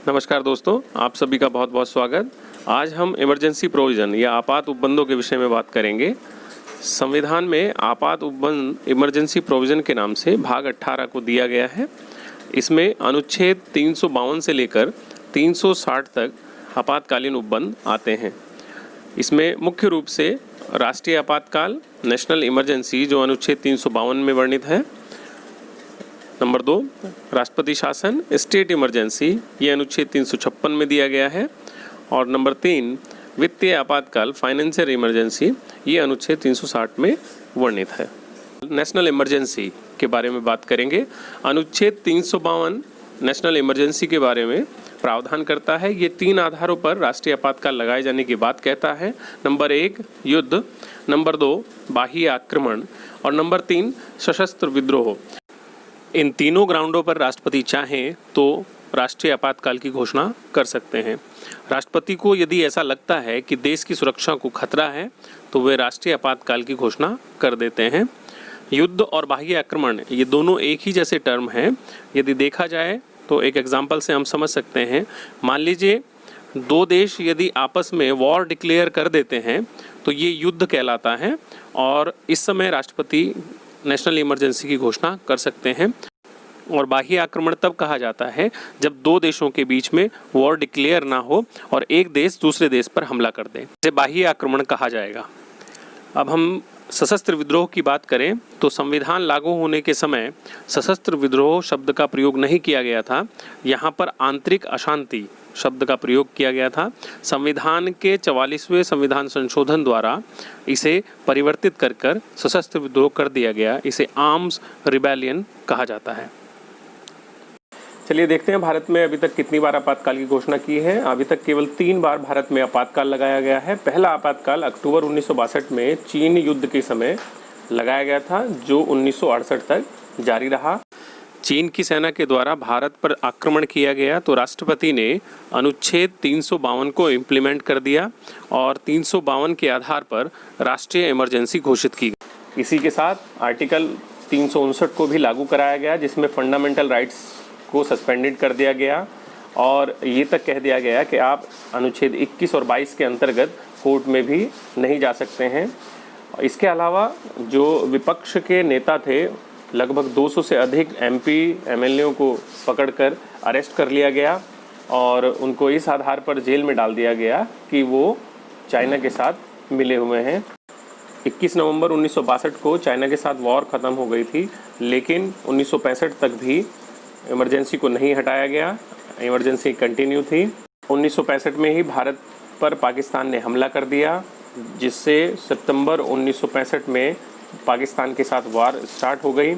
नमस्कार दोस्तों, आप सभी का बहुत बहुत स्वागत। आज हम इमरजेंसी प्रोविज़न या आपात उपबंधों के विषय में बात करेंगे। संविधान में आपात उपबंध इमरजेंसी प्रोविज़न के नाम से भाग 18 को दिया गया है। इसमें अनुच्छेद 352 से लेकर 360 तक आपातकालीन उपबंध आते हैं। इसमें मुख्य रूप से राष्ट्रीय आपातकाल, नेशनल इमरजेंसी जो अनुच्छेद 352 में वर्णित है। नंबर 2, राष्ट्रपति शासन, स्टेट इमरजेंसी, ये अनुच्छेद 356 में दिया गया है। और नंबर 3, वित्तीय आपातकाल, फाइनेंशियल इमरजेंसी, ये अनुच्छेद 360 में वर्णित है। नेशनल इमरजेंसी के बारे में बात करेंगे। अनुच्छेद 352 नेशनल इमरजेंसी के बारे में प्रावधान करता है। ये 3 आधारों पर राष्ट्रीय आपातकाल लगाए जाने की बात कहता है। नंबर 1, युद्ध, नंबर 2, बाह्य आक्रमण और नंबर 3, सशस्त्र विद्रोह। इन तीनों ग्राउंडों पर राष्ट्रपति चाहें तो राष्ट्रीय आपातकाल की घोषणा कर सकते हैं। राष्ट्रपति को यदि ऐसा लगता है कि देश की सुरक्षा को खतरा है तो वे राष्ट्रीय आपातकाल की घोषणा कर देते हैं। युद्ध और बाह्य आक्रमण ये दोनों एक ही जैसे टर्म हैं। यदि देखा जाए तो एक एग्जाम्पल से हम समझ सकते हैं। मान लीजिए 2 देश यदि आपस में वॉर डिक्लेयर कर देते हैं तो ये युद्ध कहलाता है और इस समय राष्ट्रपति नेशनल इमरजेंसी की घोषणा कर सकते हैं। और बाह्य आक्रमण तब कहा जाता है जब 2 देशों के बीच में वॉर डिक्लेयर ना हो और एक देश दूसरे देश पर हमला कर दे, इसे बाह्य आक्रमण कहा जाएगा। अब हम सशस्त्र विद्रोह की बात करें तो संविधान लागू होने के समय सशस्त्र विद्रोह शब्द का प्रयोग नहीं किया गया था। यहाँ पर आंतरिक अशांति शब्द का प्रयोग किया गया था। संविधान के 44वें संविधान संशोधन द्वारा इसे परिवर्तित कर सशस्त्र विद्रोह कर दिया गया। इसे आर्म्स रिबेलियन कहा जाता है। चलिए देखते हैं भारत में अभी तक कितनी बार आपातकाल की घोषणा की है। अभी तक केवल 3 बार भारत में आपातकाल लगाया गया है। पहला आपातकाल अक्टूबर 1962 में चीन युद्ध के समय लगाया गया था, जो 1968 तक जारी रहा। चीन की सेना के द्वारा भारत पर आक्रमण किया गया तो राष्ट्रपति ने अनुच्छेद 352 को इम्प्लीमेंट कर दिया और 352 के आधार पर राष्ट्रीय इमरजेंसी घोषित की गई। इसी के साथ आर्टिकल 359 को भी लागू कराया गया, जिसमें फंडामेंटल राइट्स को सस्पेंडेड कर दिया गया और ये तक कह दिया गया कि आप अनुच्छेद 21 और 22 के अंतर्गत कोर्ट में भी नहीं जा सकते हैं। इसके अलावा जो विपक्ष के नेता थे, लगभग 200 से अधिक MP MLA को पकड़कर अरेस्ट कर लिया गया और उनको इस आधार पर जेल में डाल दिया गया कि वो चाइना के साथ मिले हुए हैं। 21 नवंबर 1962 को चाइना के साथ वॉर ख़त्म हो गई थी, लेकिन 1965 तक भी इमरजेंसी को नहीं हटाया गया। इमरजेंसी कंटिन्यू थी। 1965 में ही भारत पर पाकिस्तान ने हमला कर दिया, जिससे सितंबर 1965 में पाकिस्तान के साथ वॉर स्टार्ट हो गई।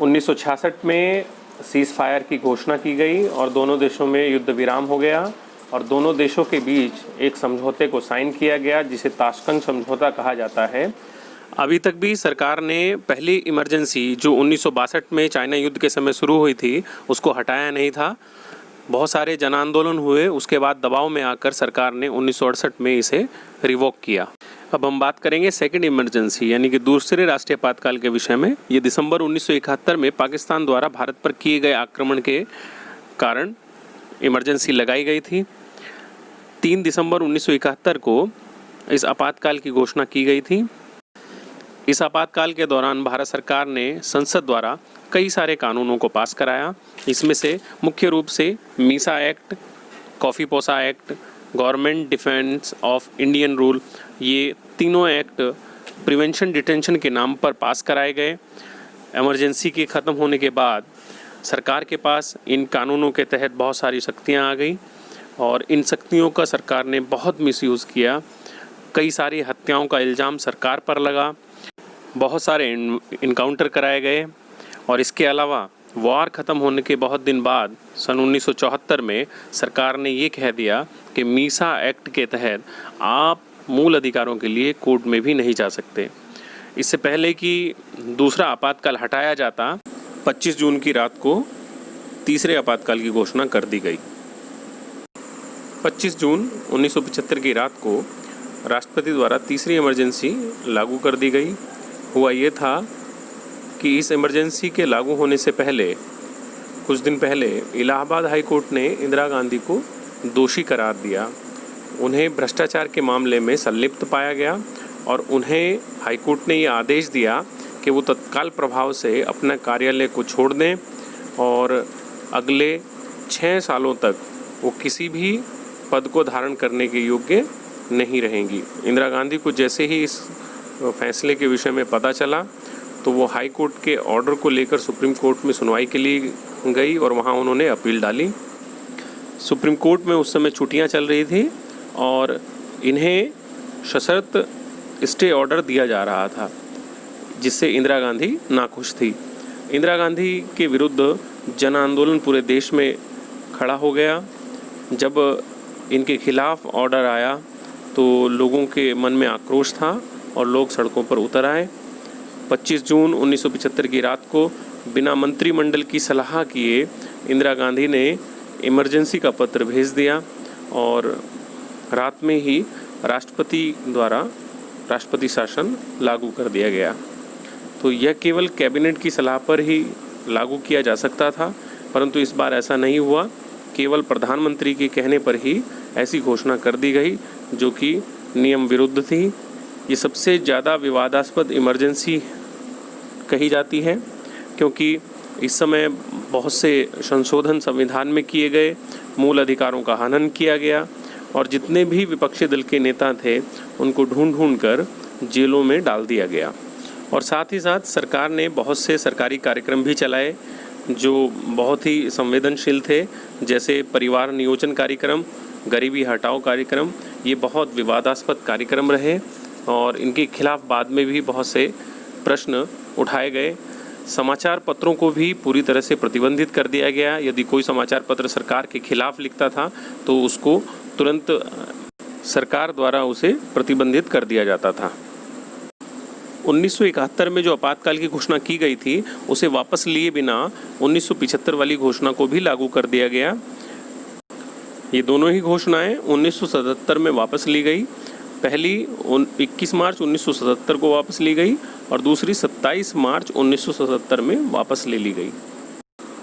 1966 में सीज़ फायर की घोषणा की गई और दोनों देशों में युद्ध विराम हो गया और दोनों देशों के बीच एक समझौते को साइन किया गया, जिसे ताशकंद समझौता कहा जाता है। अभी तक भी सरकार ने पहली इमरजेंसी जो 1962 में चाइना युद्ध के समय शुरू हुई थी उसको हटाया नहीं था। बहुत सारे जन आंदोलन हुए, उसके बाद दबाव में आकर सरकार ने 1968 में इसे रिवोक किया। अब हम बात करेंगे सेकंड इमरजेंसी यानी कि दूसरे राष्ट्रीय आपातकाल के विषय में। ये दिसंबर 1971 में पाकिस्तान द्वारा भारत पर किए गए आक्रमण के कारण इमरजेंसी लगाई गई थी। 3 दिसंबर 1971 को इस आपातकाल की घोषणा की गई थी। इस आपातकाल के दौरान भारत सरकार ने संसद द्वारा कई सारे कानूनों को पास कराया। इसमें से मुख्य रूप से मीसा एक्ट, कॉफ़ी पोसा act, government defence of Indian rule, ये तीनों एक्ट प्रिवेंशन डिटेंशन के नाम पर पास कराए गए। इमरजेंसी के ख़त्म होने के बाद सरकार के पास इन कानूनों के तहत बहुत सारी शक्तियाँ आ गई और इन शक्तियों का सरकार ने बहुत मिसयूज़ किया। कई सारी हत्याओं का इल्ज़ाम सरकार पर लगा, बहुत सारे इनकाउंटर कराए गए और इसके अलावा वॉर ख़त्म होने के बहुत दिन बाद सन 1974 में सरकार ने ये कह दिया कि मीसा एक्ट के तहत आप मूल अधिकारों के लिए कोर्ट में भी नहीं जा सकते। इससे पहले कि दूसरा आपातकाल हटाया जाता, 25 जून की रात को तीसरे आपातकाल की घोषणा कर दी गई। 25 जून 1975 की रात को राष्ट्रपति द्वारा तीसरी इमरजेंसी लागू कर दी गई। हुआ ये था कि इस इमरजेंसी के लागू होने से पहले कुछ दिन पहले इलाहाबाद हाई कोर्ट ने इंदिरा गांधी को दोषी करार दिया। उन्हें भ्रष्टाचार के मामले में संलिप्त पाया गया और उन्हें हाई कोर्ट ने ये आदेश दिया कि वो तत्काल प्रभाव से अपना कार्यालय को छोड़ दें और अगले 6 सालों तक वो किसी भी पद को धारण करने के योग्य नहीं रहेंगी। इंदिरा गांधी को जैसे ही इस फैसले के विषय में पता चला तो वो हाई कोर्ट के ऑर्डर को लेकर सुप्रीम कोर्ट में सुनवाई के लिए गई और वहाँ उन्होंने अपील डाली। सुप्रीम कोर्ट में उस समय छुट्टियाँ चल रही थी और इन्हें सशर्त स्टे ऑर्डर दिया जा रहा था, जिससे इंदिरा गांधी नाखुश थी। इंदिरा गांधी के विरुद्ध जन आंदोलन पूरे देश में खड़ा हो गया। जब इनके खिलाफ ऑर्डर आया तो लोगों के मन में आक्रोश था और लोग सड़कों पर उतर आए। 25 जून 1975 की रात को बिना मंत्रिमंडल की सलाह किए इंदिरा गांधी ने इमरजेंसी का पत्र भेज दिया और रात में ही राष्ट्रपति द्वारा राष्ट्रपति शासन लागू कर दिया गया। तो यह केवल कैबिनेट की सलाह पर ही लागू किया जा सकता था, परंतु इस बार ऐसा नहीं हुआ। केवल प्रधानमंत्री के कहने पर ही ऐसी घोषणा कर दी गई जो कि नियम विरुद्ध थी। ये सबसे ज़्यादा विवादास्पद इमरजेंसी कही जाती है क्योंकि इस समय बहुत से संशोधन संविधान में किए गए, मूल अधिकारों का हनन किया गया और जितने भी विपक्षी दल के नेता थे उनको ढूंढ कर जेलों में डाल दिया गया। और साथ ही साथ सरकार ने बहुत से सरकारी कार्यक्रम भी चलाए जो बहुत ही संवेदनशील थे, जैसे परिवार नियोजन कार्यक्रम, गरीबी हटाओ कार्यक्रम। ये बहुत विवादास्पद कार्यक्रम रहे और इनके खिलाफ बाद में भी बहुत से प्रश्न उठाए गए। समाचार पत्रों को भी पूरी तरह से प्रतिबंधित कर दिया गया। यदि कोई समाचार पत्र सरकार के खिलाफ लिखता था तो उसको तुरंत सरकार द्वारा उसे प्रतिबंधित कर दिया जाता था। 1971 में जो आपातकाल की घोषणा की गई थी उसे वापस लिए बिना 1975 वाली घोषणा को भी लागू कर दिया गया। ये दोनों ही घोषणाएं 1977 में वापस ली गई। पहली 21 मार्च 1977 को वापस ली गई और दूसरी 27 मार्च 1977 में वापस ले ली गई।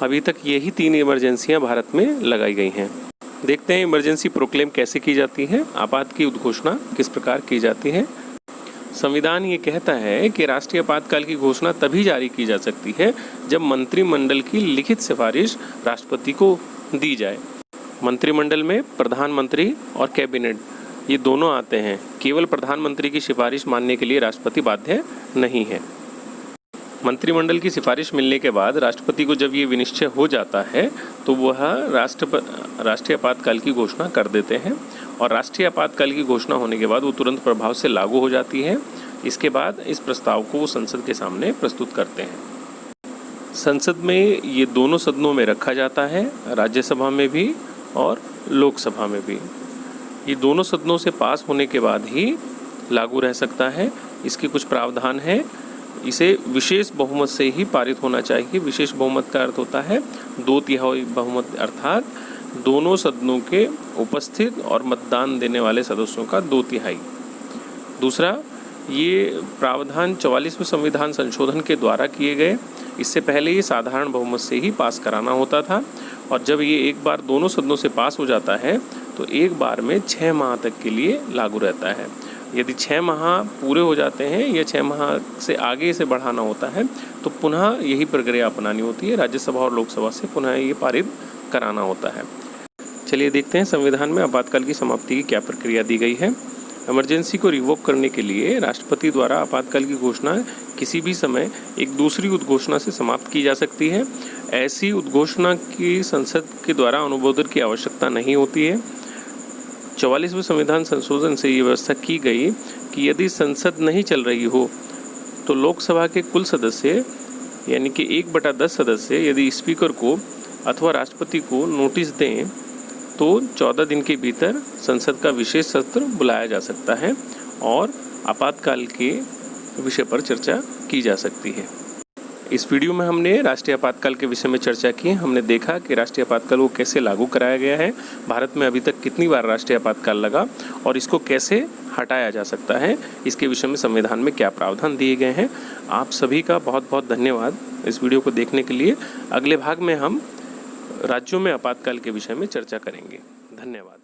अभी तक यही 3 इमरजेंसियां भारत में लगाई गई हैं। देखते हैं इमरजेंसी प्रोक्लेम कैसे की जाती है, आपात की उद्घोषणा किस प्रकार की जाती है। संविधान ये कहता है कि राष्ट्रीय आपातकाल की घोषणा तभी जारी की जा सकती है जब मंत्रिमंडल की लिखित सिफारिश राष्ट्रपति को दी जाए। मंत्रिमंडल में प्रधानमंत्री और कैबिनेट ये दोनों आते हैं। केवल प्रधानमंत्री की सिफारिश मानने के लिए राष्ट्रपति बाध्य नहीं है। मंत्रिमंडल की सिफारिश मिलने के बाद राष्ट्रपति को जब ये विनिश्चय हो जाता है तो वह राष्ट्रीय आपातकाल की घोषणा कर देते हैं और राष्ट्रीय आपातकाल की घोषणा होने के बाद वो तुरंत प्रभाव से लागू हो जाती है। इसके बाद इस प्रस्ताव को वो संसद के सामने प्रस्तुत करते हैं। संसद में ये दोनों सदनों में रखा जाता है, राज्यसभा में भी और लोकसभा में भी। ये दोनों सदनों से पास होने के बाद ही लागू रह सकता है। इसके कुछ प्रावधान हैं। इसे विशेष बहुमत से ही पारित होना चाहिए। विशेष बहुमत का अर्थ होता है 2/3 बहुमत, अर्थात दोनों सदनों के उपस्थित और मतदान देने वाले सदस्यों का 2/3। दूसरा, ये प्रावधान 44वें संविधान संशोधन के द्वारा किए गए। इससे पहले ये साधारण बहुमत से ही पास कराना होता था और जब ये एक बार दोनों सदनों से पास हो जाता है तो एक बार में 6 माह तक के लिए लागू रहता है। यदि 6 माह पूरे हो जाते हैं या 6 माह से आगे इसे बढ़ाना होता है तो पुनः यही प्रक्रिया अपनानी होती है। राज्यसभा और लोकसभा से पुनः ये पारित कराना होता है। चलिए देखते हैं संविधान में आपातकाल की समाप्ति की क्या प्रक्रिया दी गई है। इमरजेंसी को रिवोक करने के लिए राष्ट्रपति द्वारा आपातकाल की घोषणा किसी भी समय एक दूसरी उद्घोषणा से समाप्त की जा सकती है। ऐसी उद्घोषणा की संसद के द्वारा अनुमोदन की आवश्यकता नहीं होती है। 44वें संविधान संशोधन से ये व्यवस्था की गई कि यदि संसद नहीं चल रही हो तो लोकसभा के कुल सदस्य यानी कि 1/10 सदस्य यदि स्पीकर को अथवा राष्ट्रपति को नोटिस दें तो 14 दिन के भीतर संसद का विशेष सत्र बुलाया जा सकता है और आपातकाल के विषय पर चर्चा की जा सकती है। इस वीडियो में हमने राष्ट्रीय आपातकाल के विषय में चर्चा की। हमने देखा कि राष्ट्रीय आपातकाल को कैसे लागू कराया गया है, भारत में अभी तक कितनी बार राष्ट्रीय आपातकाल लगा और इसको कैसे हटाया जा सकता है, इसके विषय में संविधान में क्या प्रावधान दिए गए हैं। आप सभी का बहुत बहुत धन्यवाद इस वीडियो को देखने के लिए। अगले भाग में हम राज्यों में आपातकाल के विषय में चर्चा करेंगे। धन्यवाद।